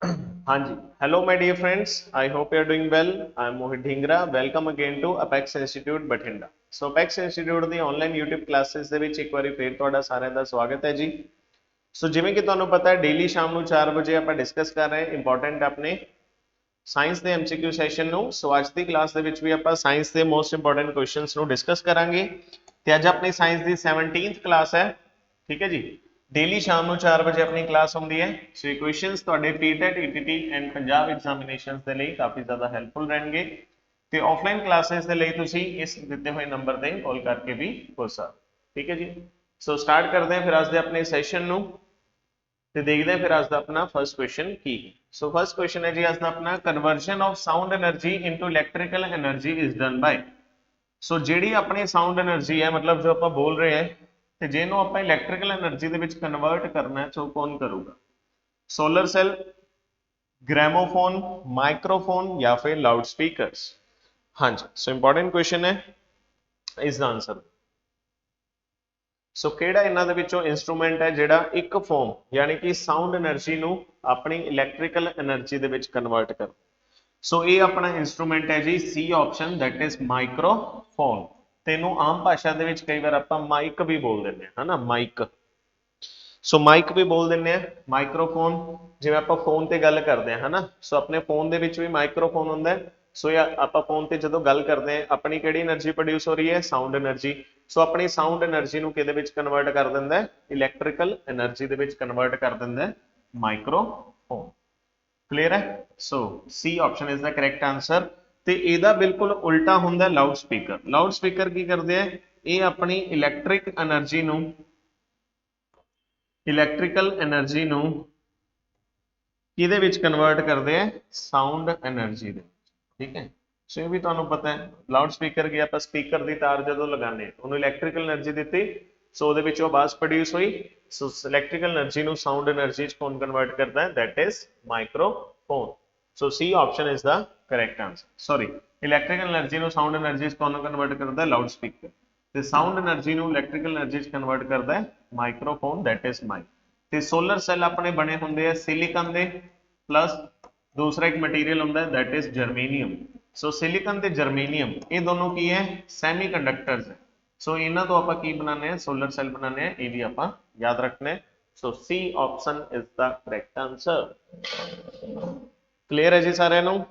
हाँ जी, hello my dear friends, I hope you are doing well. I am Mohit Dhingra. Welcome again to apex institute Bathinda. So apex institute ਦੀ online YouTube classes ਦੇ ਵਿੱਚ ਇੱਕ ਵਾਰੀ ਫੇਰ ਤੁਹਾਡਾ ਸਾਰਿਆਂ ਦਾ ਸਵਾਗਤ ਹੈ ਜੀ। ਸੋ ਜਿਵੇਂ ਕਿ ਤੁਹਾਨੂੰ ਪਤਾ ਹੈ ਡੇਲੀ ਸ਼ਾਮ ਨੂੰ 4 ਵਜੇ ਆਪਾਂ ਡਿਸਕਸ ਕਰ ਰਹੇ ਹਾਂ ਇੰਪੋਰਟੈਂਟ ਆਪਣੇ ਸਾਇੰਸ ਦੇ MCQ ਸੈਸ਼ਨ ਨੂੰ। ਸੋ ਅੱਜ ਦੀ ਕਲਾਸ ਦੇ ਵਿੱਚ ਵੀ ਆਪਾਂ ਸਾਇੰਸ ਦੇ ਮੋਸਟ ਇੰਪੋਰਟੈਂਟ ਕੁਐਸਚਨਸ ਨੂੰ ਡਿਸਕਸ ਕਰਾਂਗੇ ਤੇ ਅੱਜ ਆਪਣੀ ਸਾਇੰਸ ਦੀ 17th ਕਲਾਸ ਹੈ। ਠੀਕ ਹੈ ਜੀ। डेली शाम ਨੂੰ 4 ਵਜੇ ਆਪਣੀ ਕਲਾਸ ਹੁੰਦੀ ਹੈ। ਸੋ ਇਹ ਕੁਐਸਚਨਸ ਤੁਹਾਡੇ PTET ETT and Punjab examinations ਦੇ ਲਈ ਕਾਫੀ ਜ਼ਿਆਦਾ ਹੈਲਪਫੁਲ ਰਹਿਣਗੇ ਤੇ ਆਫਲਾਈਨ ਕਲਾਸਿਸ ਦੇ ਲਈ ਤੁਸੀਂ ਇਸ ਦਿੱਤੇ ਹੋਏ ਨੰਬਰ ਤੇ ਕਾਲ ਕਰਕੇ ਵੀ ਪੁੱਛ ਸਕਦੇ। ਠੀਕ ਹੈ ਜੀ। ਸੋ ਸਟਾਰਟ ਕਰਦੇ ਹਾਂ ਫਿਰ ਅੱਜ ਦੇ ਆਪਣੇ ਸੈਸ਼ਨ ਨੂੰ ਤੇ ਦੇਖਦੇ ਹਾਂ ਫਿਰ ਅੱਜ ਦਾ ਆਪਣਾ ਫਰਸਟ ਕੁਐਸਚਨ ਕੀ ਹੈ। ਸੋ ਫਰਸਟ ਕੁਐਸਚਨ ਹੈ ਜੀ ਅੱਜ ਦਾ ਆਪਣਾ conversion of sound energy into electrical energy is done by. So ਜਿਹੜੀ ਆਪਣੀ ਸਾਊਂਡ એનર્ਜੀ ਹੈ ਮਤਲਬ ਜੋ ਆਪਾਂ ਬੋਲ ਰਹੇ ਹਾਂ ਤੇ ਜੇ ਇਹਨੂੰ ਆਪਾਂ ਇਲੈਕਟ੍ਰੀਕਲ એનર્ਜੀ ਦੇ ਵਿੱਚ ਕਨਵਰਟ ਕਰਨਾ ਹੈ ਸੋ ਕੌਣ ਕਰੂਗਾ? ਸੋਲਰ ਸੈਲ, ਗ੍ਰੈਮੋਫੋਨ, ਮਾਈਕ੍ਰੋਫੋਨ ਜਾਂ ਫਿਰ ਲਾਊਡ ਸਪੀਕਰਸ। ਹਾਂਜੀ, ਸੋ ਇੰਪੋਰਟੈਂਟ ਕੁਐਸਚਨ ਹੈ ਇਸ ਦਾ ਆਨਸਰ। ਸੋ ਕਿਹੜਾ ਇਹਨਾਂ ਦੇ ਵਿੱਚੋਂ ਇਨਸਟਰੂਮੈਂਟ ਹੈ ਜਿਹੜਾ ਇੱਕ ਫਾਰਮ ਯਾਨੀ ਕਿ ਸਾਊਂਡ એનર્ਜੀ ਨੂੰ ਆਪਣੀ ਇਲੈਕਟ੍ਰੀਕਲ એનર્ਜੀ ਦੇ ਵਿੱਚ ਕਨਵਰਟ ਕਰ। ਸੋ ਇਹ ਆਪਣਾ ਇਨਸਟਰੂਮੈਂਟ ਹੈ ਜੀ ਸੀ ਆਪਸ਼ਨ, ਦੈਟ ਇਜ਼ ਮਾਈਕ੍ਰੋਫੋਨ। ਤੈਨੂੰ ਆਮ ਭਾਸ਼ਾ ਦੇ ਵਿੱਚ ਕਈ ਵਾਰ ਆਪਾਂ ਮਾਈਕ ਵੀ ਬੋਲ ਦਿੰਦੇ ਹਾਂ ਹਨਾ, ਮਾਈਕ। ਸੋ ਮਾਈਕ ਵੀ ਬੋਲ ਦਿੰਦੇ ਆ, ਮਾਈਕ੍ਰੋਫੋਨ ਜਿਵੇਂ ਆਪਾਂ ਫੋਨ ਤੇ ਗੱਲ ਕਰਦੇ ਹਾਂ ਹਨਾ। ਸੋ ਆਪਣੇ ਫੋਨ ਦੇ ਵਿੱਚ ਵੀ ਮਾਈਕ੍ਰੋਫੋਨ ਹੁੰਦਾ ਹੈ। ਸੋ ਆਪਾਂ ਫੋਨ ਤੇ ਜਦੋਂ ਗੱਲ ਕਰਦੇ ਹਾਂ ਆਪਣੀ ਕਿਹੜੀ એનર્ਜੀ ਪ੍ਰੋਡਿਊਸ ਹੋ ਰਹੀ ਹੈ? Sound energy. ਸੋ ਆਪਣੀ ਸਾਊਂਡ એનર્ਜੀ ਨੂੰ ਕਿਹਦੇ ਵਿੱਚ ਕਨਵਰਟ ਕਰ ਦਿੰਦਾ ਹੈ? ਇਲੈਕਟ੍ਰੀਕਲ એનર્ਜੀ ਦੇ ਵਿੱਚ ਕਨਵਰਟ ਕਰ ਦਿੰਦਾ ਹੈ ਮਾਈਕ੍ਰੋਫੋਨ। ਕਲੀਅਰ ਹੈ? So C option is the correct answer. ਤੇ ਇਹਦਾ ਬਿਲਕੁਲ ਉਲਟਾ ਹੁੰਦਾ ਲਾਊਡ ਸਪੀਕਰ। ਲਾਊਡ ਸਪੀਕਰ ਕੀ ਕਰਦੇ ਆ? ਇਹ ਆਪਣੀ ਇਲੈਕਟ੍ਰਿਕ એનર્ਜੀ ਨੂੰ ਕਿਹਦੇ ਵਿੱਚ ਕਨਵਰਟ ਕਰਦੇ ਆ? ਸਾਊਂਡ એનર્ਜੀ ਦੇ। ਠੀਕ ਹੈ। ਸੋ ਇਹ ਵੀ ਤੁਹਾਨੂੰ ਪਤਾ ਹੈ ਲਾਊਡ ਸਪੀਕਰ ਕੀ ਆਪਾਂ ਸਪੀਕਰ ਦੀ ਤਾਰ ਜਦੋਂ ਲਗਾਉਂਦੇ ਉਹਨੂੰ ਇਲੈਕਟ੍ਰੀਕਲ એનર્ਜੀ ਦਿੱਤੀ ਸੋ ਉਹਦੇ ਵਿੱਚੋਂ ਆਵਾਜ਼ ਪ੍ਰੋਡਿਊਸ ਹੋਈ। ਸੋ ਇਲੈਕਟ੍ਰੀਕਲ એનર્ਜੀ ਨੂੰ ਸਾਊਂਡ એનર્ਜੀ ਚ ਕੌਣ ਕਨਵਰਟ ਕਰਦਾ ਹੈ? That is microphone. So C option is the correct answer. Sorry, electrical energy ਨੂੰ ਸਾਊਂਡ એનર્ਜੀ ਚ ਕੌਣ ਕਨਵਰਟ ਕਰਦਾ? Loudspeaker. ਤੇ ਸਾਊਂਡ એનર્ਜੀ ਨੂੰ ਇਲੈਕਟ੍ਰੀਕਲ એનર્ਜੀ ਚ ਕਨਵਰਟ ਕਰਦਾ ਹੈ ਮਾਈਕ੍ਰੋਫੋਨ, ਦੈਟ ਇਜ਼ ਮਾਈਕ। ਤੇ ਸੋਲਰ ਸੈੱਲ ਆਪਣੇ ਬਣੇ ਹੁੰਦੇ ਆ ਸਿਲੀਕਨ ਦੇ ਪਲੱਸ ਦੂਸਰਾ ਇੱਕ ਮਟੀਰੀਅਲ ਹੁੰਦਾ ਹੈ that is germanium. So silicon ਤੇ ਜਰਮੇਨੀਅਮ ਇਹ ਦੋਨੋਂ ਕੀ ਹੈ? ਸੈਮੀ ਕੰਡਕਟਰਸ ਹੈ। ਸੋ ਇਹਨਾਂ ਤੋਂ ਆਪਾਂ ਕੀ ਬਣਾਉਂਦੇ ਆ? ਸੋਲਰ ਸੈੱਲ ਬਣਾਉਂਦੇ ਆ। ਇਹ ਵੀ ਆਪਾਂ ਯਾਦ ਰੱਖਣਾ ਹੈ। So C option is the correct answer. Clear ਹੈ ਜੀ ਸਾਰਿਆਂ ਨੂੰ?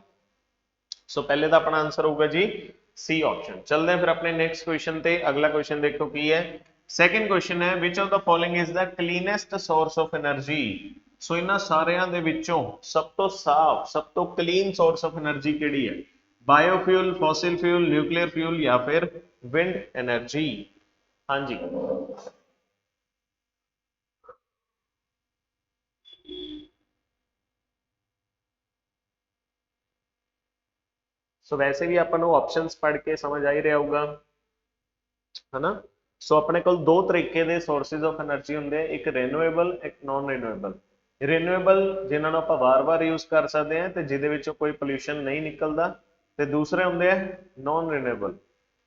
ਸੋ ਪਹਿਲੇ ਦਾ ਆਪਣਾ ਆਨਸਰ ਹੋਊਗਾ ਜੀ ਸੀ ਆਪਸ਼ਨ। ਚਲਦੇ ਹਾਂ ਫਿਰ ਆਪਣੇ ਨੈਕਸਟ ਕੁਐਸਚਨ ਤੇ। ਅਗਲਾ ਕੁਐਸਚਨ ਦੇਖੋ ਕੀ ਹੈ। ਸੈਕੰਡ ਕੁਐਸਚਨ ਹੈ which of the following is the cleanest source of energy. So ਇਹਨਾਂ ਸਾਰਿਆਂ ਦੇ ਵਿੱਚੋਂ ਸਭ ਤੋਂ ਸਾਫ਼, ਸਭ ਤੋਂ ਕਲੀਨ ਸੋਰਸ ਆਫ એનર્ਜੀ ਕਿਹੜੀ ਹੈ? Biofuel, fossil fuel, nuclear fuel ਜਾਂ ਫਿਰ ਵਿੰਡ એનર્ਜੀ। ਹਾਂਜੀ, ਸੋ ਵੈਸੇ ਵੀ ਆਪਾਂ ਨੂੰ ਆਪਸ਼ਨਸ ਪੜ੍ਹ ਕੇ ਸਮਝ ਆ ਹੀ ਰਿਹਾ ਹੋਊਗਾ ਹਨਾ। ਸੋ ਆਪਣੇ ਕੋਲ ਦੋ ਤਰੀਕੇ ਦੇ ਸੋਰਸਿਸ ਆਫ એનર્ਜੀ ਹੁੰਦੇ ਆ, ਇੱਕ ਰੀਨਿਊਏਬਲ, ਇੱਕ ਨਾਨ ਰੀਨਿਊਏਬਲ। ਰੀਨਿਊਏਬਲ ਜਿਨ੍ਹਾਂ ਨੂੰ ਆਪਾਂ ਵਾਰ-ਵਾਰ ਯੂਜ਼ ਕਰ ਸਕਦੇ ਆ ਤੇ ਜਿਹਦੇ ਵਿੱਚੋਂ ਕੋਈ ਪੋਲਿਊਸ਼ਨ ਨਹੀਂ ਨਿਕਲਦਾ, ਤੇ ਦੂਸਰੇ ਹੁੰਦੇ ਆ ਨਾਨ ਰੀਨਿਊਏਬਲ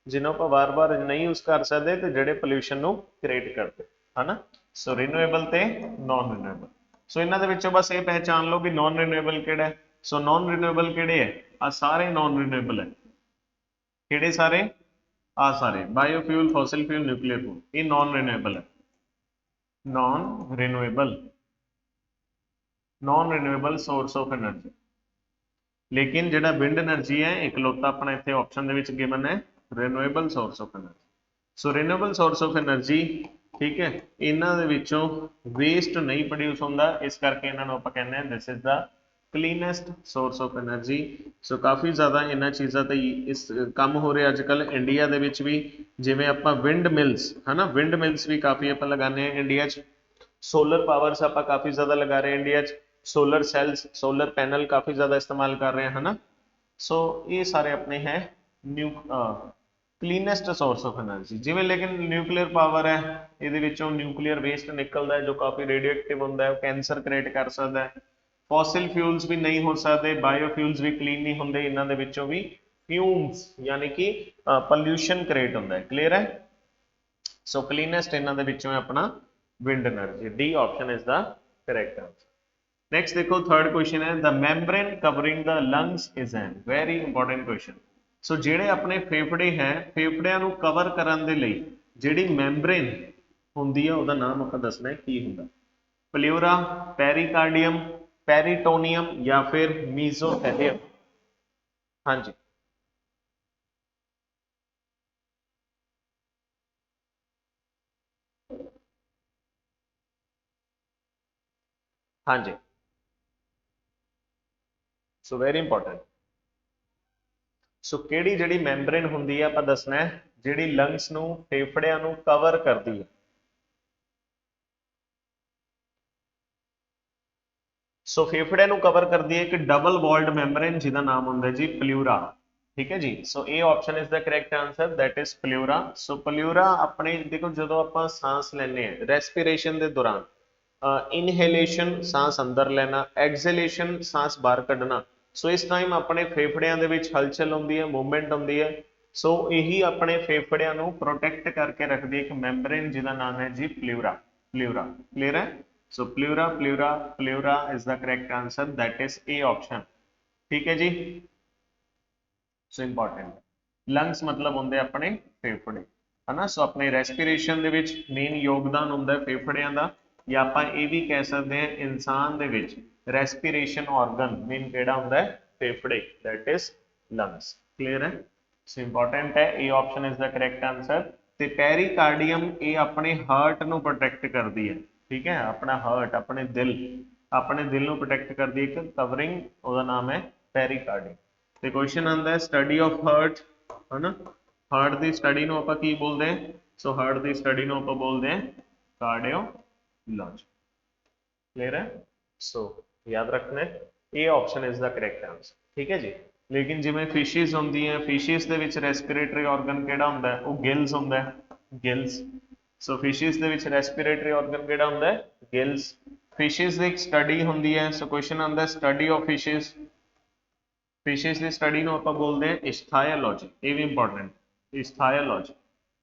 ਜਿਹਨੂੰ ਆਪਾਂ ਵਾਰ-ਵਾਰ ਨਹੀਂ ਯੂਜ਼ ਕਰ ਸਕਦੇ ਤੇ ਜਿਹੜੇ ਪੋਲਿਊਸ਼ਨ ਨੂੰ ਕ੍ਰੀਏਟ ਕਰਦੇ ਹਨਾ। ਸੋ ਰੀਨਿਊਏਬਲ ਤੇ ਨਾਨ ਰੀਨਿਊਏਬਲ। ਸੋ ਇਹਨਾਂ ਦੇ ਵਿੱਚੋਂ ਬਸ ਇਹ ਪਹਿਚਾਨ ਲਓ ਵੀ ਨਾਨ ਰੀਨਿਊਏਬਲ ਕਿਹੜਾ ਹੈ। ਸੋ ਨਾਨ ਰੀਨਿਊਏਬਲ ਕਿਹੜੇ ਹੈ? ਆ ਸਾਰੇ ਨਾਨ ਰੀਨਿਊਏਬਲ ਹੈ। ਕਿਹੜੇ ਸਾਰੇ? ਆ ਸਾਰੇ biofuel, fossil fuel, nuclear fuel, ਇਹ ਨਾਨ ਰੀਨਿਊਏਬਲ ਹੈ। Non renewable source of energy. ਲੇਕਿਨ ਜਿਹੜਾ ਵਿੰਡ એનર્ਜੀ ਹੈ ਇਕਲੌਤਾ ਆਪਣਾ ਇੱਥੇ ਆਪਸ਼ਨ ਦੇ ਵਿੱਚ ਗਿਵਨ ਹੈ renewable source of energy. So renewable source of energy, ਠੀਕ ਹੈ, ਇਹਨਾਂ ਦੇ ਵਿੱਚੋਂ ਵੇਸਟ ਨਹੀਂ ਪ੍ਰੋਡਿਊਸ ਹੁੰਦਾ, ਇਸ ਕਰਕੇ ਇਹਨਾਂ ਨੂੰ ਆਪਾਂ ਕਹਿੰਦੇ ਹਾਂ this is the cleanest source of energy. So ਕਾਫੀ ਜ਼ਿਆਦਾ ਇਹਨਾਂ ਚੀਜ਼ਾਂ ਤੇ ਇਸ ਕੰਮ ਹੋ ਰਿਹਾ ਅੱਜ ਕੱਲ ਇੰਡੀਆ ਦੇ ਵਿੱਚ ਵੀ। ਜਿਵੇਂ ਆਪਾਂ ਵਿੰਡ ਮਿਲਸ ਹਨਾ, ਵਿੰਡ ਮਿਲਸ ਵੀ ਕਾਫੀ ਆਪਾਂ ਲਗਾਉਂਦੇ ਹਾਂ ਇੰਡੀਆ 'ਚ। ਸੋਲਰ ਪਾਵਰਸ ਆਪਾਂ ਕਾਫੀ ਜ਼ਿਆਦਾ ਲਗਾ ਰਹੇ ਹਾਂ ਇੰਡੀਆ 'ਚ। ਸੋਲਰ ਸੈਲਸ, ਸੋਲਰ ਪੈਨਲ ਕਾਫੀ ਜ਼ਿਆਦਾ ਇਸਤੇਮਾਲ ਕਰ ਰਹੇ ਹਾਂ ਹਨਾ। ਸੋ ਇਹ ਸਾਰੇ ਆਪਣੇ ਹੈ ਕਲੀਨੈਸਟ ਸੋਰਸ ਆਫ એનર્ਜੀ। ਜਿਵੇਂ ਲੇਕਿਨ ਨਿਊਕਲੀਅਰ ਪਾਵਰ ਹੈ, ਇਹਦੇ ਵਿੱਚੋਂ ਨਿਊਕਲੀਅਰ ਵੇਸਟ ਨਿਕਲਦਾ ਹੈ ਜੋ ਕਾਫੀ ਰੇਡੀਓਐਕਟਿਵ ਹੁੰਦਾ ਹੈ, ਕੈਂਸਰ ਕ੍ਰੀਏਟ ਕਰ ਸਕਦਾ ਹੈ। ਫੋਸਿਲ ਫਿਊਲਸ ਵੀ ਨਹੀਂ ਹੋ ਸਕਦੇ, ਬਾਇਓਫਿਊਲਸ ਵੀ ਕਲੀਨ ਨਹੀਂ ਹੁੰਦੇ, ਇਹਨਾਂ ਦੇ ਵਿੱਚੋਂ ਵੀ ਫਿਊਮਸ ਯਾਨੀ ਕਿ ਪੋਲਿਊਸ਼ਨ ਕ੍ਰੀਏਟ ਹੁੰਦਾ ਹੈ। ਕਲੀਅਰ ਹੈ? ਸੋ ਕਲੀਨੈਸਟ ਇਹਨਾਂ ਦੇ ਵਿੱਚੋਂ ਹੈ ਆਪਣਾ wind energy. D option is the correct answer. Next देखो थर्ड क्वेश्चन है the membrane covering the lungs is an very important question. So ਜਿਹੜੇ ਆਪਣੇ ਫੇਫੜੇ ਹੈ ਫੇਫੜਿਆਂ ਨੂੰ ਕਵਰ ਕਰਨ ਦੇ ਲਈ ਜਿਹੜੀ ਮੈਂਬਰੇਨ ਹੁੰਦੀ ਆ ਉਹਦਾ ਨਾਮ ਆਪਾਂ ਦੱਸਣਾ ਹੈ ਕੀ ਹੁੰਦਾ। प्ल्यूरा, पेरिकार्डियम, पेरिटोनियम या फिर मीजोथेलियम। हाँ जी हाँ जी सो वेरी इंपॉर्टेंट। सो ਕਿਹੜੀ ਜਿਹੜੀ ਮੈਂਬਰੇਨ ਹੁੰਦੀ ਹੈ ਆਪਾਂ ਦੱਸਣਾ ਹੈ ਜਿਹੜੀ ਲੰਗਸ ਨੂੰ ਫੇਫੜਿਆਂ ਨੂੰ ਕਵਰ ਕਰਦੀ ਹੈ। ਸੋ ਫੇਫੜਿਆਂ ਨੂੰ ਕਵਰ ਕਰਦੀ ਹੈ ਇੱਕ ਡਬਲ ਵਾਲਡ ਮੈਂਬਰੇਨ ਜਿਹਦਾ ਨਾਮ ਹੁੰਦਾ ਜੀ प्ल्यूरा। ठीक है जी so A option is the correct answer that is pleura. So pleura अपने देखो जो आप सांस लेने रेस्पिरेशन के दौरान इनहेलेशन सांस अंदर लेना एक्सहेलेशन सांस बाहर कढ़ना सो इस टाइम अपने फेफड़िया के विच हलचल होंदी है मूवमेंट होंदी है। सो यही अपने फेफड़िया नूं प्रोटेक्ट करके रखती है एक मैंबरेन जिहदा नाम है जी प्ल्यूरा। प्ल्यूरा क्लियर है। So pleura pleura pleura is the correct answer that is A option. ठीक है जी सो इंपॉर्टेंट लंग्स मतलब होंगे अपने फेफड़े है ना। सो अपने रेस्पिरेशन दे विच मेन योगदान होंदा है फेफड़ियां दा या आपां ये भी कह सकते हैं इंसान दे विच रेस्पिरेशन ऑर्गन मेन केड़ा होंदा है फेफड़े दैट इज लंग्स। क्लियर है सो इंपॉर्टेंट है ए option is the correct answer. ते पेरिकार्डियम ये अपने हार्ट नूं प्रोटेक्ट करती है। ठीक है अपना हार्ट अपने दिल नूं प्रोटेक्ट करती है एक कवरिंग उसका नाम है पेरिकार्डियम। ਤੇ क्वेश्चन आंदा है स्टडी ऑफ हार्ट है ना। हार्ट की स्टडी ਨੂੰ ਆਪਾਂ ਕੀ ਬੋਲਦੇ हैं सो हार्ट की स्टडी ਨੂੰ ਆਪਾਂ ਬੋਲਦੇ हैं कार्डियोलॉजी। क्लियर है सो याद रखना है ये option is the correct answer. ठीक है जी लेकिन जिवें फिशिज होंदी है फिशिज दे विच रेस्पिरेटरी ऑर्गन केड़ा हुंदा है वो गिल्स हुंदा है गिल्स। सो फिशिज दे विच रेस्पिरेटरी ऑर्गन केड़ा हुंदा है गिल्स। फिशिज दी स्टडी हुंदी है सो क्वेश्चन आंदा है स्टडी ऑफ फिशिज फिशिज की स्टडी को आप बोलते हैं इस्थायोलॉजी। ये भी important ichthyology.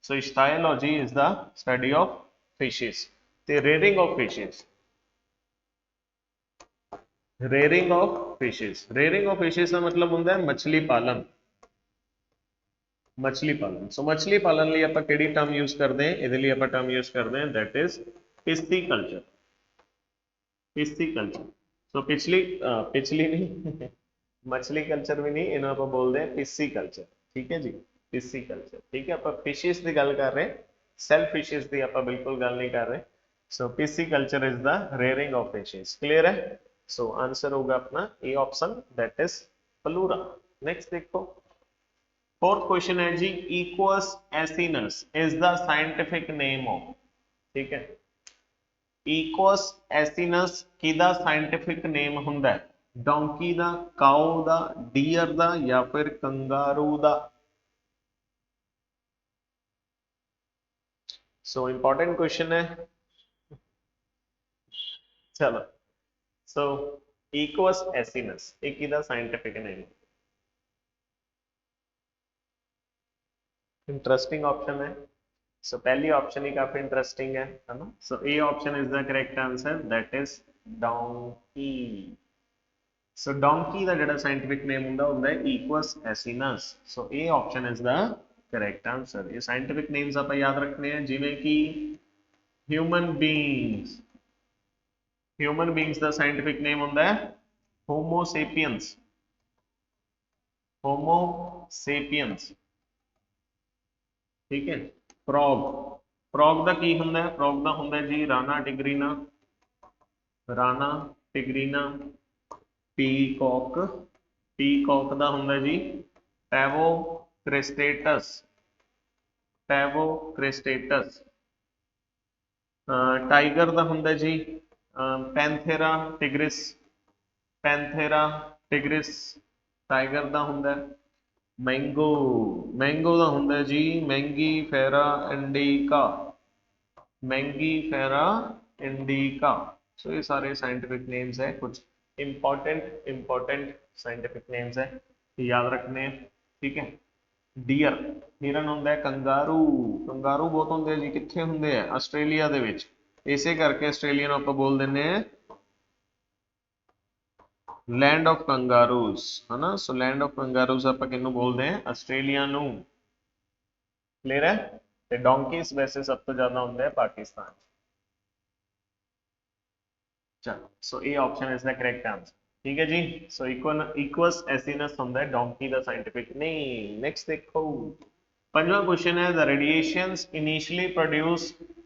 So ichthyology is the study of fishes. ते rearing of fishes rearing of fishes rearing of fishes का मतलब होंगे मछली पालन मछली पालन। सो मछली पालन लिए आप किहड़ी टर्म यूज करते हैं ये आप टर्म यूज करते हैं दैट इज पिस्सीकल्चर। पिस्सीकल्चर सो पिछली पिछली नहीं मछली कल्चर भी नहीं इन्हों आप बोलते हैं पिस्सी कल्चर। ठीक है जी पिस्सी कल्चर। ठीक है आप फिशिज की गल कर रहे हैं सेल्फ फिशिज की आप बिल्कुल गल नहीं कर रहे। So pisciculture is the rearing of fishes. Clear है सो आंसर होगा अपना A option that is pleura. Next देखो फोर्थ क्वेश्चन है जी Equus asinus is the scientific name of. ठीक है इक्वस एसिनस किदा साइंटिफिक नेम हुंदा है डोंकी दा काओ दा डियर दा या फिर कंगारू दा। सो इंपॉर्टेंट क्वेश्चन है चलो। सो इक्वस एसिनस एक किदा साइंटिफिक नेम इंटरेस्टिंग ऑप्शन है। सो पहली ऑप्शन ही काफी इंटरेस्टिंग है ना। So A option is the correct answer that is donkey. So donkey का जो साइंटिफिक नेम होंगे Equus asinus. So A option is the correct answer. ये साइंटिफिक नेम्स आप याद रखने हैं जिमें कि ह्यूमन बींग्स का साइंटिफिक नेम होंगे होमो सेपियंस। होमो सेपियंस ठीक है। फ्रॉग फ्रॉग का की होंगे फ्रॉग का होंगे जी राना टिग्रीना पीकॉक पीकॉक का होंगे जी पैवोक्रिस्टेटस पैवोक्रिस्टेटस। टाइगर का होंगे जी पैंथेरा टिग्रिस टाइगर का होंगे। मैंगो मैंगो का होंगे जी मैंगी फेरा इंडिका। सो ये सारे साइंटिफिक नेम्स है कुछ इंपॉर्टेंट साइंटिफिक नेम्स है याद रखने हैं। ठीक है डियर हिरन होंगे कंगारू कंगारू बहुत होंगे जी कितने होंगे ऑस्ट्रेलिया दे विच इसे करके ऑस्ट्रेलिया आप बोल दें लैंड ऑफ कंगारूज है ना। सो लैंड ऑफ कंगारूज आप किन्नू बोलते हैं, आस्ट्रेलिया नू। क्लियर है। ते डोंकीज वैसे सब तो ज्यादा होंगे है पाकिस्तान। चलो so A option is the correct answer. ठीक है जी। सो इक्वस एसिनस होंगे है डोंकी का साइंटिफिक नेम। नेक्स्ट देखो, पंजवा क्वेश्चन है the radiations initially produce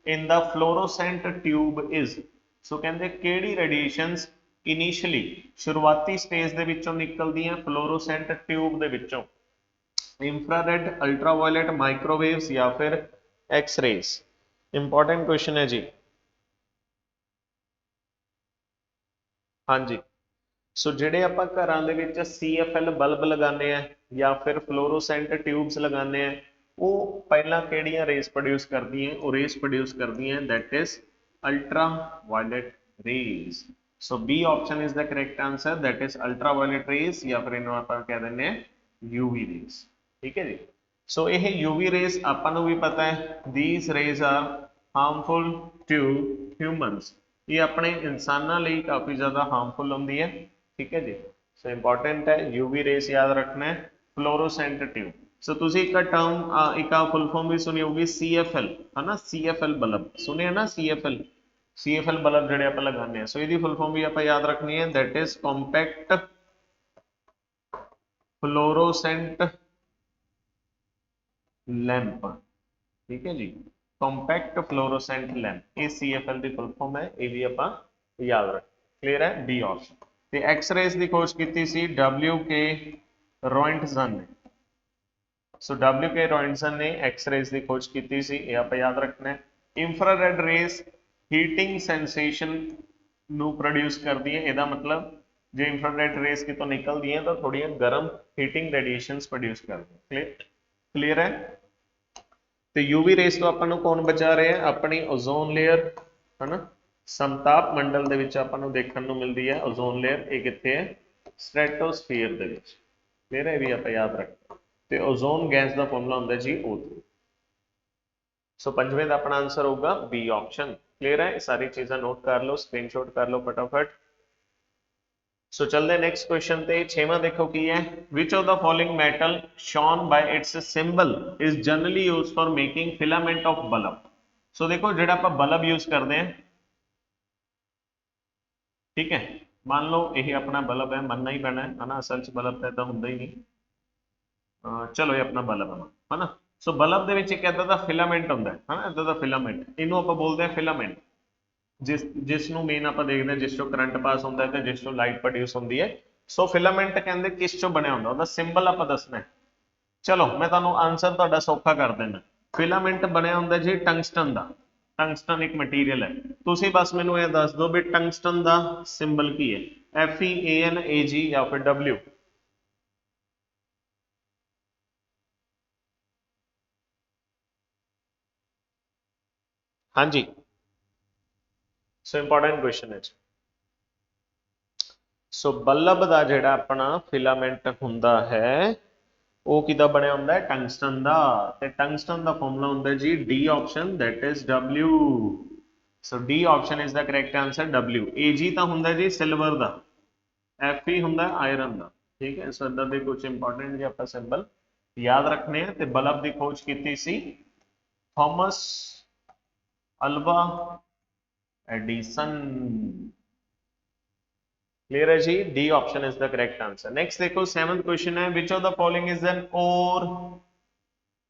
in the fluorescent tube is. So कहते केड़ी रेडिएशंस इनिशियली शुरुआती स्टेज ਦੇ ਵਿੱਚੋਂ ਨਿਕਲਦੀਆਂ फ्लोरोसेंट ट्यूब ਦੇ ਵਿੱਚੋਂ, इंफ्रारेड, अल्ट्रावायलेट, माइक्रोवेव्स या फिर एक्सरेज। इंपॉर्टेंट क्वेश्चन है जी। हाँ जी। सो ਜਿਹੜੇ ਆਪਾਂ ਘਰਾਂ ਦੇ ਵਿੱਚ CFL ਬਲਬ ਲਗਾਉਂਦੇ ਆ ਜਾਂ ਫਿਰ ਫਲੋਰੋਸੈਂਟ ਟਿਊਬਸ ਲਗਾਉਂਦੇ ਆ, ਉਹ ਪਹਿਲਾਂ ਕਿਹੜੀਆਂ ਰੇਸ ਪ੍ਰੋਡਿਊਸ ਕਰਦੀਆਂ? ਉਹ ਰੇਸ ਪ੍ਰੋਡਿਊਸ ਕਰਦੀਆਂ that is ultraviolet rays। So B option is the correct answer, that is ultraviolet rays ਜਾਂ ਫਿਰ ਇਹਨੂੰ ਆਪਾਂ ਕਹਿ ਦਿੰਦੇ ਆ UV rays। ठीक है जी। सो यह UV रेस आपको भी पता है, these rays are harmful to humans. ये अपने इंसानों लिए काफ़ी ज़्यादा हार्मफुल होंगी है। ठीक है जी। सो इंपॉर्टेंट है UV रेस याद रखना है। Fluorescent tube. सो तुसी एक टर्म एक फुल फॉर्म भी सुनी होगी CFL है ना। CFL बल्ब सुने ना, CFL बल्ब जो आप लगाने। सो ये फुल फॉर्म भी आप याद रखनी है, that is compact fluorescent lamp. ठीक है जी। कॉम्पैक्ट फ्लोरोसेंट लैंप, ये CFL की फुल फॉर्म है, ये भी आप याद रख। क्लियर है। B option. ते एक्सरेज की खोज की सी WK रॉइंटसन ने। सो WK रॉइंटसन ने एक्सरेज की खोज की सी, ये आप याद रखना है। इंफ्रारेड रेस हीटिंग सेंसेशन नू प्रोड्यूस करती है, यदा मतलब जो इंफ्रारेड रेस की तो निकलती है तो थोड़ी गर्म हीटिंग रेडिएशंस प्रोड्यूस करती है। क्लियर है। तो यूवी रेस तो अपन कौन बचा रहे हैं? अपनी ओजोन लेयर है ना। समताप मंडल दे विच अपन देखने को मिलती है ओजोन लेयर, ये कितने है? स्ट्रेटोस्फीयर दे विच। क्लियर है, भी आप याद रखें। तो ओजोन गैस का फॉर्मूला होंगे जी O2। सो पंजवें का अपना आंसर होगा बी ऑप्शन। क्लियर है। सारी चीज़ें नोट कर लो, स्क्रीनशॉट कर लो फटाफट। सो चलते नेक्स्ट क्वेश्चन ते। छेवां देखो की है, which of the following metal shown by its symbol is generally use for making filament of bulb. So देखो जो आप बल्ब यूज करते हैं, ठीक है, मान लो यही अपना बल्ब है, मनना ही पैना है ना, असल च बल्ब तो होंगे ही नहीं। चलो ये अपना बल्ब है ना। सो बल्ब के एक इदा का फिलामेंट होंगे है ना, इदा का फिलामेंट, इनू आप बोलते हैं फिलामेंट। जिसनों मेन आप देखते हैं जिस चो करंट पास होता है तो जिस चो लाइट प्रोड्यूस होती है। सो फिलामेंट कहते किस चो बनया होंगे, उसका सिंबल आप दसना है। चलो मैं तुहानू आंसर तुहाडा सौखा कर देना। फिलामेंट बनया होंगे जी टंगस्टन का। टंगस्टन एक मटीरियल है। तुसीं बस मैनू ये दस दो भी टंगस्टन का सिंबल की है, FeAnAg या फिर W। हाँ जी। सो इंपॉर्टेंट क्वेश्चन है। सो बल्ब का जिहड़ा अपना फिलामेंट हुंदा है वो किदा बनया हुंदा है? टंगस्टन का। ते टंगस्टन का फॉर्मूला हुंदा जी D option, that is W। So D option is the correct answer W। Ag तो हुंदा जी सिल्वर का, Fe हुंदा आयरन का। ठीक है। सो इधर दे कुछ इंपॉर्टेंट जी आप सिंबल याद रखने हैं। ते बल्ब की खोज की सी थॉमस अल्वा एडिसन। क्लियर है जी। D option is the correct answer. Next देखो सेवंथ क्वेश्चन है, which of the following is an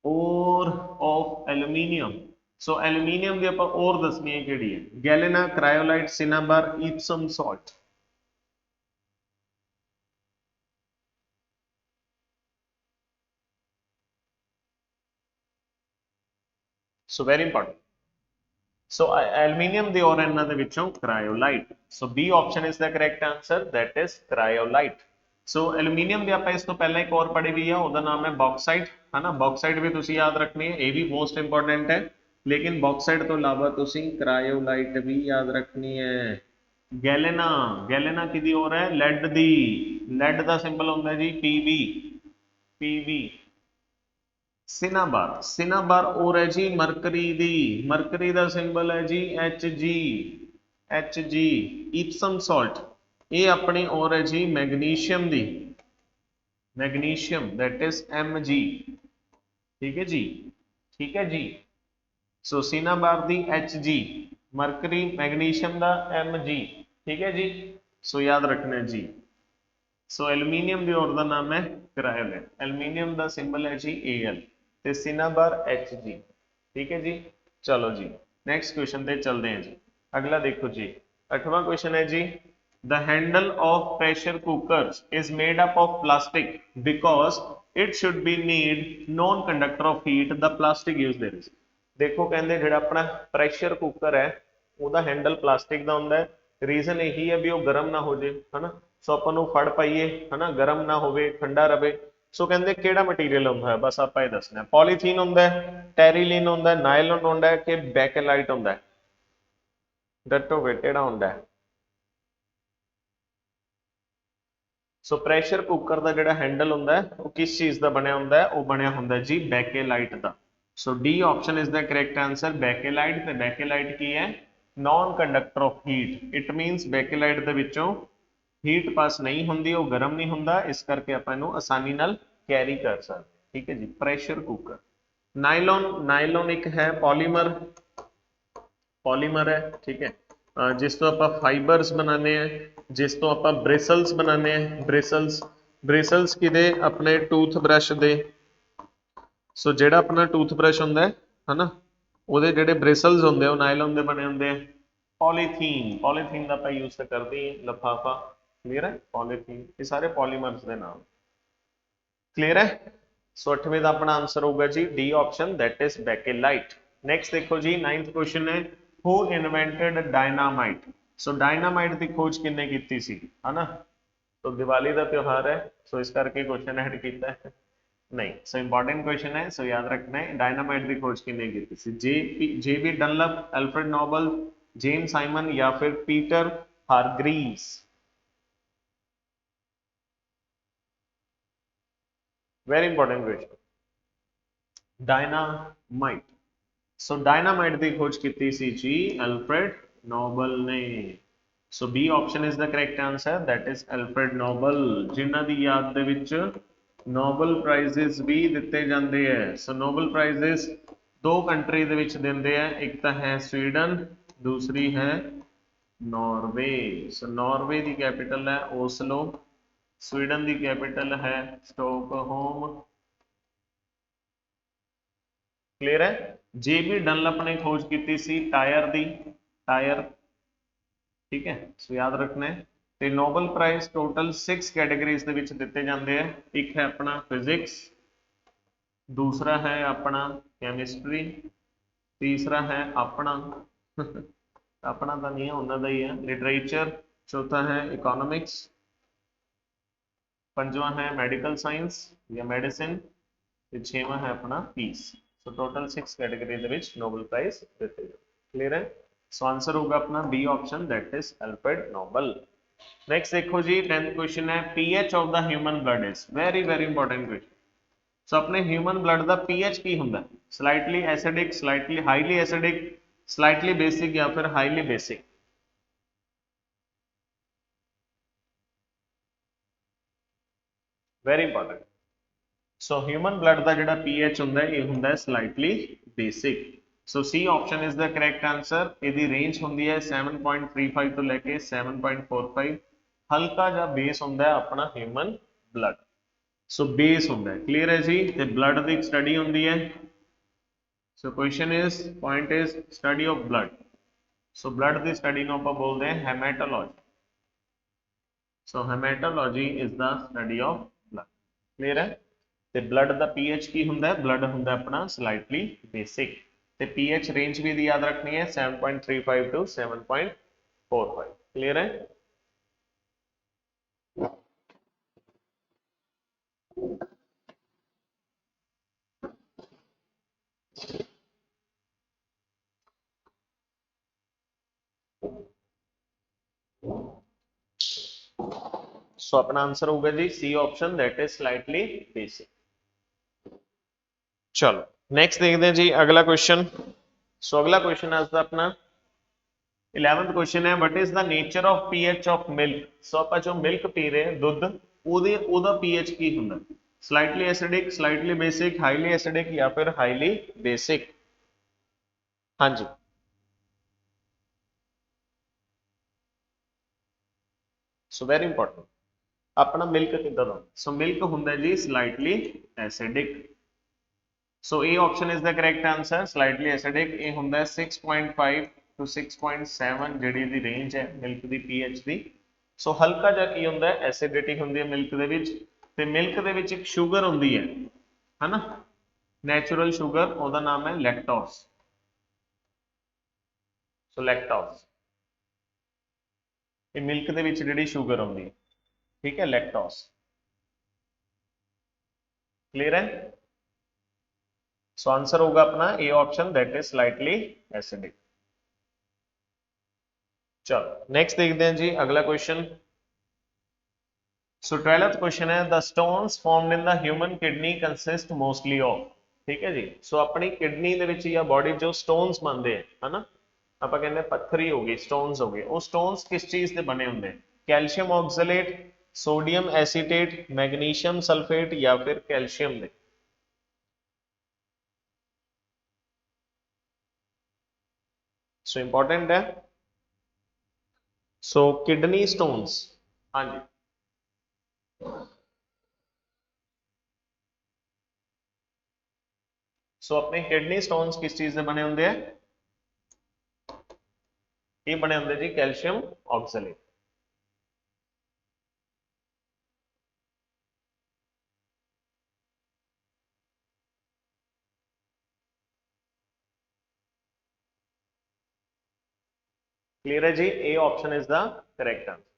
ore of aluminium. So aluminium की आप ओर दसनी है किहड़ी है? Galena, cryolite, cinnabar, Epsom salt. So very important. So aluminium दी ore इन्हां दे विचों cryolite. So B option is the correct answer, that is cryolite. So aluminium की आप इस तो पहले एक और पढ़ी हुई है, उसका नाम है बॉक्साइट है ना। बॉक्साइट भी तुसीं याद रखनी है, ये भी मोस्ट इंपॉर्टेंट है। लेकिन बॉक्साइट तो इलावा तुसीं क्रायोलाइट भी याद रखनी है। गैलेना, गैलेना किहदी ओर है? लैड दी। लैड का सिंबल होंदा जी Pb। Pb। Cinnabar, cinnabar ore है जी मरकरी दी। मरकरी का सिंबल है जी Hg। Hg। इप्सम सॉल्ट, ये अपनी और है जी मैग्नीशियम दी, मैग्नीशियम दैट इज Mg, ठीक है जी, ठीक है जी। सो सिनाबार दी Hg, मरकरी मैग्नीशियम दा Mg, ठीक है जी। सो याद रखना जी। सो एल्यूमीनियम दी और दा नाम है क्रायोलेट, एल्यूमीनियम दा सिंबल है जी Al ते सिनाबार Hg, ठीक है जी। चलो जी नेक्स्ट क्वेश्चन ते चलते हैं जी। अगला देखो जी 8वां क्वेश्चन है जी the handle of pressure cookers is made up of plastic because it should be need non conductor of heat the plastic use there is. देखो कहते ਜਿਹੜਾ अपना ਪ੍ਰੈਸ਼ਰ ਕੁੱਕਰ है ਉਹਦਾ हैंडल प्लास्टिक ਦਾ ਹੁੰਦਾ है। रीजन यही है भी वो गर्म ना हो जाए, है ना। सो ਆਪਾਂ ਨੂੰ ਫੜ ਪਾਈਏ, है ना, गर्म ना ਹੋਵੇ ठंडा रहे। सो ਕਹਿੰਦੇ ਕਿਹੜਾ ਮਟੀਰੀਅਲ ਹੁੰਦਾ ਹੈ, ਬਸ ਆਪਾਂ ਇਹ ਦੱਸਣਾ। ਪੋਲੀਥੀਨ ਹੁੰਦਾ ਹੈ, ਟੈਰੀਲੀਨ ਹੁੰਦਾ ਹੈ, ਨਾਇਲਨ ਹੁੰਦਾ ਹੈ ਕਿ ਬੈਕਲਾਈਟ ਹੁੰਦਾ ਹੈ। ਦੱਸੋ ਵੇ ਕਿਹੜਾ ਹੁੰਦਾ ਹੈ। ਸੋ ਪ੍ਰੈਸ਼ਰ ਕੁੱਕਰ ਦਾ ਜਿਹੜਾ ਹੈਂਡਲ ਹੁੰਦਾ ਹੈ ਉਹ ਕਿਸ ਚੀਜ਼ ਦਾ ਬਣਿਆ ਹੁੰਦਾ ਹੈ, ਉਹ ਬਣਿਆ ਹੁੰਦਾ ਜੀ ਬੈਕਲਾਈਟ ਦਾ। So D option is the correct answer bakelite. ਤੇ ਬੈਕਲਾਈਟ ਕੀ ਹੈ, non conductor of heat. It means bakelite ਦੇ ਵਿੱਚੋਂ ਹੀਟ ਪਾਸ ਨਹੀਂ ਹੁੰਦੀ, ਉਹ ਗਰਮ ਨਹੀਂ ਹੁੰਦਾ, ਇਸ ਕਰਕੇ ਆਪਾਂ ਇਹਨੂੰ ਆਸਾਨੀ ਨਾਲ कैरी कर सकते, ठीक है जी। Pressure cooker. नाइलॉन, नाइलॉन एक है पॉलीमर, पॉलीमर है, ठीक है, जिस तो आप फाइबर्स बनाने हैं, जिस तो आप ब्रेसल्स बनाने हैं, ब्रेसल्स, ब्रेसल्स किदे अपने टूथ ब्रश दे। सो जेड़ा अपना टूथ ब्रश होंदा है ना, ਉਹਦੇ ਜਿਹੜੇ ब्रेसल्स होंदे ਉਹ नाइलॉन ਦੇ बने होंदे हैं। पॉलीथीन, पॉलीथीन ਦਾ ਆਪਾਂ यूज करते हैं लिफाफा, क्लियर है। पॉलीथीन ये सारे पॉलीमर्स ਦੇ नाम, क्लियर है। सो 8वें का अपना आंसर होगा जी D option that is Bakelite. Next देखो जी 9th क्वेश्चन है who invented dynamite. So dynamite की खोज किन्ने की सी, है ना। तो दिवाली का त्योहार है, सो इस करके क्वेश्चन ऐड किया है नहीं। सो इंपॉर्टेंट क्वेश्चन है, सो याद रखना है डायनामाइट की खोज किन्ने की सी। J B Dunlop, Alfred Nobel, James Simon या फिर Peter Hargreaves. Very important question. Dynamite, so dynamite की खोज की सी जी अल्फ्रेड नोबल ने। So B option is the correct answer that is Alfred Nobel, जिन्हां दी याद दे विच नोबल प्राइजेस भी दिते जांदे है। सो नोबल प्राइजेस दो कंट्री दे विच दिंदे हैं, एक तो है स्वीडन, दूसरी है नॉर्वे। सो नॉर्वे की कैपिटल है ओस्लो, स्वीडन की कैपिटल है स्टॉकहोम, क्लियर है। जे बी डनलप ने खोज की सी टायर दी, टायर, ठीक है। सो याद रखना है। तो नोबल प्राइज टोटल 6 कैटेगरीज के विच दिते जाते हैं। एक है अपना फिजिक्स, दूसरा है अपना कैमिस्ट्री, तीसरा है अपना अपना तो नहीं है उन्होंने ही है लिटरेचर, चौथा है इकोनॉमिक्स, पंजवा है मेडिकल साइंस या मेडिसिन, छेवां है अपना peace. So total 6 category Nobel Prize देते हैं, क्लियर है। सो आंसर होगा अपना B option that is Alfred Nobel. Next देखो जी 10th क्वेश्चन है pH of the human blood is, very very important question. So अपने ह्यूमन ब्लड का पीएच की होंगे, slightly acidic, slightly highly acidic, slightly basic या फिर highly basic. Very important. So human blood का जो पीएच होंगे ये होंगे slightly basic. So C option is the correct answer. यदि रेंज होंगी है 7.35 तो लैके 7.45। हल्का जा बेस होंगे अपना ह्यूमन ब्लड, सो बेस होंगे, क्लियर है जी। तो ब्लड की स्टडी होंगी है। So question is point is study of blood. So blood की स्टडी को आप बोलते हैं haematology. So haematology is the study of blood, clear है। ਤੇ ਬਲੱਡ ਦਾ ਪੀਐਚ ਕੀ ਹੁੰਦਾ, ਬਲੱਡ ਹੁੰਦਾ ਆਪਣਾ ਸਲਾਈਟਲੀ ਬੇਸਿਕ। ਤੇ ਪੀਐਚ ਰੇਂਜ ਵੀ ਦੀ ਯਾਦ ਰੱਖਣੀ ਹੈ 7.35 ਟੂ 7.45, ਕਲੀਅਰ ਹੈ। सो अपना आंसर होगा जी C option that is slightly basic. चलो नेक्स्ट देखते हैं जी अगला क्वेश्चन। सो अगला क्वेश्चन आज का अपना 11th क्वेश्चन है what is the nature of pH of milk. So ਆਪਾਂ जो मिल्क पी रहे हैं दुध ਉਹਦਾ पीएच ਕੀ ਹੁੰਦਾ slightly acidic slightly basic highly acidic या फिर हाईली बेसिक। हाँ जी सो वेरी इंपॉर्टेंट अपना मिल्क कितना दा सो मिल्क ਹੁੰਦਾ जी slightly acidic. So A option is the correct answer slightly acidic ए ਹੁੰਦਾ 6.5 to 6.7 ਜਿਹੜੀ ਦੀ ਰੇਂਜ ਹੈ ਮਿਲਕ ਦੀ ਪੀਐਚ ਦੀ। ਸੋ ਹਲਕਾ ਜਿਹਾ ਕੀ ਹੁੰਦਾ ਐਸਿਡਿਟੀ ਹੁੰਦੀ ਹੈ ਮਿਲਕ ਦੇ ਵਿੱਚ ਤੇ ਮਿਲਕ ਦੇ ਵਿੱਚ ਇੱਕ ਸ਼ੂਗਰ ਹੁੰਦੀ ਹੈ ਹਨਾ ਨੈਚੁਰਲ ਸ਼ੂਗਰ ਉਹਦਾ ਨਾਮ ਹੈ ਲੈਕਟੋਸ। ਸੋ ਲੈਕਟੋਸ ਇਹ ਮਿਲਕ ਦੇ ਵਿੱਚ ਜਿਹੜੀ ਸ਼ੂਗਰ ਹੁੰਦੀ ਹੈ ठीक है लैक्टोस क्लियर है। सो आंसर होगा अपना A option that is slightly acidic. चलो नेक्स्ट देखते हैं जी अगला क्वेश्चन। सो 12th क्वेश्चन है the stones formed in the human kidney consist mostly of. ठीक है जी सो अपनी किडनी ਦੇ ਵਿੱਚ ਜਾਂ ਬੋਡੀ ਜੋ ਸਟੋਨਸ ਬਣਦੇ ਹੈ ਹਨਾ ਆਪਾਂ ਕਹਿੰਦੇ ਪੱਥਰੀ ਹੋ ਗਈ ਸਟੋਨਸ ਹੋ ਗਏ ਉਹ ਸਟੋਨਸ ਕਿਸ ਚੀਜ਼ ਦੇ ਬਣੇ ਹੁੰਦੇ calcium oxalate sodium acetate magnesium sulphate या फिर कैल्शियम दे। सो इंपॉर्टेंट है सो किडनी स्टोन्स हाँ जी सो अपने किडनी स्टोन्स किस चीज से बने होंगे ये बने होंगे जी कैल्शियम ऑक्सलेट। क्लियर है जी A option is the correct answer.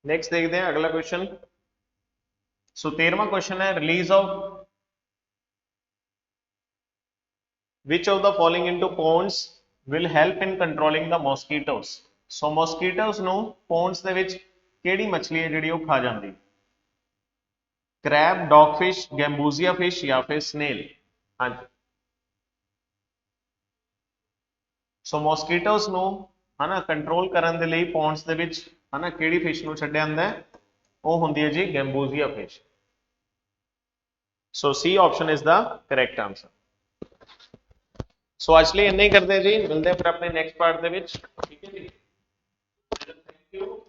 Next देखते हैं अगला क्वेश्चन। सो 13वां क्वेश्चन है release of which of the falling into ponds will help in controlling the mosquitoes। so mosquitoes ਨੂੰ ponds ਦੇ ਵਿੱਚ ਕਿਹੜੀ ਮੱਛਲੀ ਹੈ ਜਿਹੜੀ ਉਹ ਖਾ ਜਾਂਦੀ crab dogfish gambusia fish या फिर snail। हाँ जी ਸੋ ਮੋਸਕੀਟੋਸ ਨੂੰ ਹਨਾ ਕੰਟਰੋਲ ਕਰਨ ਦੇ ਲਈ ਪੌਂਡਸ ਦੇ ਵਿੱਚ ਹਨਾ ਕਿਹੜੀ ਫਿਸ਼ ਨੂੰ ਛੱਡਿਆ ਜਾਂਦਾ ਹੈ ਉਹ ਹੁੰਦੀ ਹੈ ਜੀ Gambusia fish. So C option is the correct answer. ਸੋ ਅੱਜ ਲਈ ਇੰਨਾ ਹੀ ਕਰਦੇ ਹਾਂ ਜੀ ਮਿਲਦੇ ਹਾਂ ਫਿਰ ਆਪਣੇ ਨੈਕਸਟ ਪਾਰਟ ਦੇ ਵਿੱਚ ਠੀਕ ਹੈ ਜੀ। Thank you.